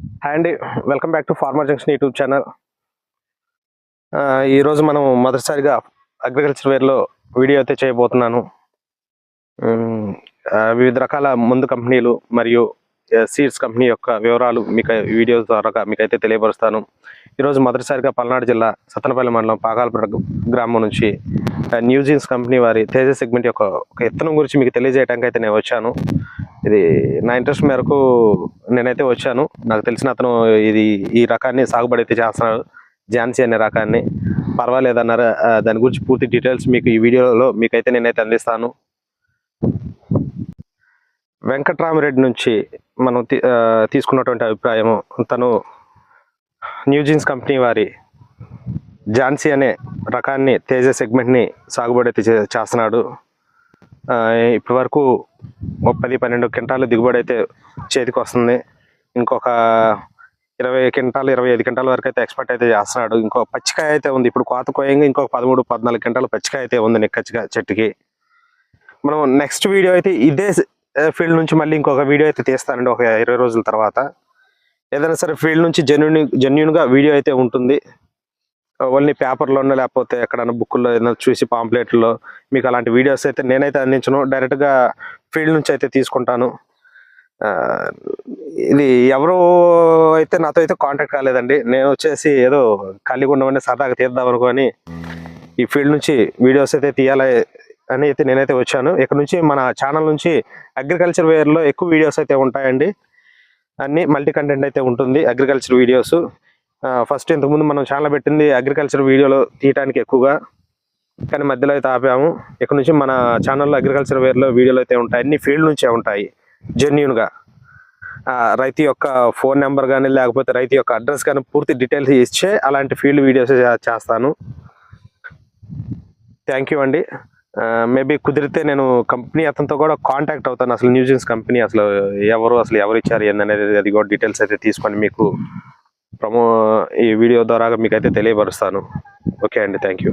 Hi అండి, welcome back to farmer junction YouTube channel. ఈరోజు మనం మొదటిసారిగా అగ్రికల్చర్ వేర్లో వీడియో అయితే చేయబోతున్నాను. వివిధ రకాల మందు కంపెనీలు మరియు సీడ్స్ కంపెనీ యొక్క వివరాలు మీకు వీడియో ద్వారా మీకైతే తెలియపరుస్తాను. ఈరోజు మొదటిసారిగా పల్నాడు జిల్లా సత్తనపల్లి మండలం పాకాలపేట గ్రామం నుంచి న్యూజీన్స్ కంపెనీ వారి తేజ సెగ్మెంట్ యొక్క ఒక విత్తనం గురించి మీకు తెలియజేయడానికి అయితే నేను వచ్చాను. ఇది నా ఇంట్రెస్ట్ మేరకు నేనైతే వచ్చాను. నాకు తెలిసిన అతను ఈ రకాన్ని సాగుబడి అయితే చేస్తున్నాడు, ఝాన్సీ అనే రకాన్ని. పర్వాలేదన్నారు. దాని గురించి పూర్తి డీటెయిల్స్ మీకు ఈ వీడియోలో మీకైతే నేనైతే అందిస్తాను. వెంకట్రామరెడ్డి నుంచి మనం తీసుకున్నటువంటి అభిప్రాయము, తను న్యూజీన్స్ కంపెనీ వారి ఝాన్సీ అనే రకాన్ని తేజ సెగ్మెంట్ని సాగుబడి అయితే చేస్తున్నాడు. ఇప్పటి వరకు 10-12 క్వింటాలు దిగుబడి అయితే చేతికి వస్తుంది. ఇంకొక 20 క్వింటాలు 25 క్వింటాల వరకు అయితే ఎక్స్పెక్ట్ అయితే చేస్తున్నాడు. ఇంకొక పచ్చికాయ అయితే ఉంది. ఇప్పుడు కోత కోయంగా ఇంకొక 13-14 క్వింటాల పచ్చికాయ అయితే ఉంది నిక్కచ్చిగా చెట్టుకి. మనం నెక్స్ట్ వీడియో అయితే ఇదే ఫీల్డ్ నుంచి మళ్ళీ ఇంకొక వీడియో అయితే తీస్తానండి ఒక 20 రోజుల తర్వాత. ఏదైనా సరే ఫీల్డ్ నుంచి జెన్యున్గా వీడియో అయితే ఉంటుంది. ఓన్లీ పేపర్లోనో లేకపోతే ఎక్కడైనా బుక్కుల్లో ఏదైనా చూసి పాంప్లెట్లో మీకు అలాంటి వీడియోస్ అయితే నేనైతే అందించను. డైరెక్ట్గా ఫీల్డ్ నుంచి అయితే తీసుకుంటాను. ఇది ఎవరు అయితే నాతో అయితే కాంటాక్ట్ కాలేదండి. నేను వచ్చేసి ఏదో ఖాళీగా ఉండమని సరదాగా తీద్దాం అనుకొని ఈ ఫీల్డ్ నుంచి వీడియోస్ అయితే తీయాలి అని అయితే నేనైతే వచ్చాను. ఇక్కడ నుంచి మన ఛానల్ నుంచి అగ్రికల్చర్ వేర్లో ఎక్కువ వీడియోస్ అయితే ఉంటాయండి. అన్ని మల్టీ కంటెంట్ అయితే ఉంటుంది అగ్రికల్చర్ వీడియోస్. ఫస్ట్ ఇంతకుముందు మనం ఛానల్ పెట్టింది అగ్రికల్చర్ వీడియోలో తీయడానికి ఎక్కువగా, కానీ మధ్యలో అయితే ఆపాము. ఇక్కడ నుంచి మన ఛానల్లో అగ్రికల్చర్ వేర్లో వీడియోలు అయితే ఉంటాయి. అన్ని ఫీల్డ్ నుంచే ఉంటాయి జెన్యున్గా. రైతు యొక్క ఫోన్ నెంబర్ కానీ లేకపోతే రైతు యొక్క అడ్రస్ కానీ పూర్తి డీటెయిల్స్ ఇచ్చే అలాంటి ఫీల్డ్ వీడియోస్ చేస్తాను. థ్యాంక్ యూ అండి. మేబీ కుదిరితే నేను కంపెనీ అతనితో కూడా కాంటాక్ట్ అవుతాను. అసలు న్యూజీన్స్ కంపెనీ అసలు ఎవరు ఇచ్చారు ఏందనేది అది కూడా డీటెయిల్స్ అయితే తీసుకొని మీకు ఈ వీడియో ద్వారా మీకైతే తెలియపరుస్తాను. ఓకే అండి, థ్యాంక్ యూ.